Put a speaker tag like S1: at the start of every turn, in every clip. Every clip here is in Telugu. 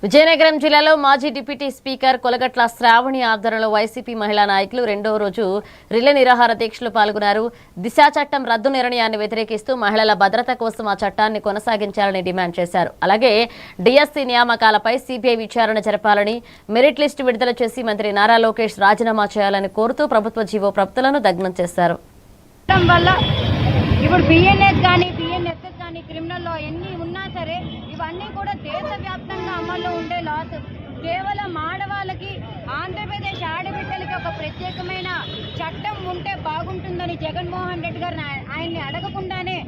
S1: విజయనగరం జిల్లాలో మాజీ డిప్యూటీ స్పీకర్ కొలగట్ల శ్రావణి ఆధ్వర్యంలో వైసీపీ మహిళా నాయకులు రెండో రోజు రిలే నిరాహార దీక్షలో పాల్గొన్నారు. దిశ చట్టం రద్దు నిర్ణయాన్ని వ్యతిరేకిస్తూ మహిళల భద్రత కోసం ఆ చట్టాన్ని కొనసాగించాలని డిమాండ్ చేశారు. అలాగే డిఎస్సీ నియామకాలపై సిబిఐ విచారణ జరపాలని, మెరిట్ లిస్టు విడుదల చేసి మంత్రి నారా లోకేష్ రాజీనామా చేయాలని కోరుతూ ప్రభుత్వ జీవో ప్రవక్తలను దగ్నం చేశారు.
S2: ఇప్పుడు బిఎన్ఎస్ కానీ బిఎన్ఎస్ఎస్ కానీ క్రిమినల్ లా ఎన్ని ఉన్నా సరే ఇవన్నీ కూడా దేశవ్యాప్తంగా అమల్లో ఉండే లాస్. కేవలం ఆడవాళ్ళకి ఆంధ్రప్రదేశ్ ఆడబిడ్డలకి ఒక ప్రత్యేకమైన చట్టం ఉంటే బాగుంటుందని జగన్మోహన్ రెడ్డి గారు ఆయన్ని అడగకుండానే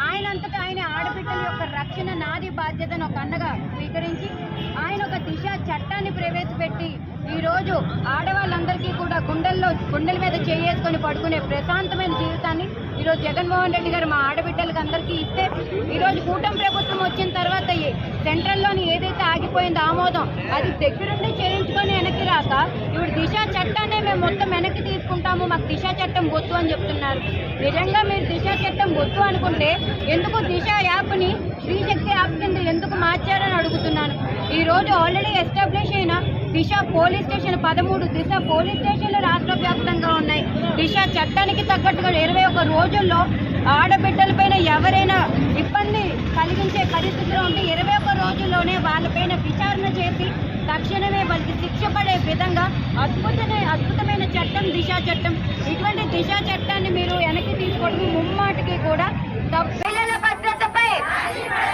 S2: ఆయనంతటా ఆయన ఆడబిడ్డల యొక్క రక్షణ నాది బాధ్యతను ఒక అన్నగా స్వీకరించి ఆయన ఒక దిశ చట్టాన్ని ప్రవేశపెట్టి ఈరోజు ఆడవాళ్ళందరికీ కూడా గుండెల మీద చేసుకొని పడుకునే ప్రశాంతమైన జీవితాన్ని ఈరోజు జగన్మోహన్ రెడ్డి గారు మా ఆడబిడ్డలకు అందరికీ ఇస్తే ఈరోజు కూటమి ప్రభుత్వం వచ్చిన తర్వాత సెంట్రల్లోని ఏదైతే ఆగిపోయిందో ఆమోదం అది దగ్గరుండి చేయించుకొని వెనక్కి రాక ఇప్పుడు దిశ చట్టాన్ని మేము మొత్తం వెనక్కి తీసుకుంటాము, మాకు దిశ చట్టం వద్దు అని చెప్తున్నారు. నిజంగా మీరు దిశ చట్టం వద్దు అనుకుంటే ఎందుకు దిశ యాప్ని శ్రీశక్తి యాప్ కింద ఎందుకు మార్చారని అడుగుతున్నాను. ఈరోజు ఆల్రెడీ ఎస్టాబ్లిష్ అయిన దిశ పోలీస్ స్టేషన్ 13 దిశ పోలీస్ స్టేషన్లు రాష్ట్ర వ్యాప్తంగా ఉన్నాయి. దిశ చట్టానికి తగ్గట్టుగా 21 రోజుల్లో ఆడబిడ్డలపైన ఎవరైనా ఇబ్బంది కలిగించే పరిస్థితిలో ఉంటే 21 రోజుల్లోనే వాళ్ళపైన విచారణ చేసి తక్షణమే వాళ్ళకి శిక్ష పడే విధంగా అద్భుతమైన చట్టం దిశ చట్టం. ఇటువంటి దిశ చట్టాన్ని మీరు వెనక్కి తీసుకోవడం ముమ్మాటికి కూడా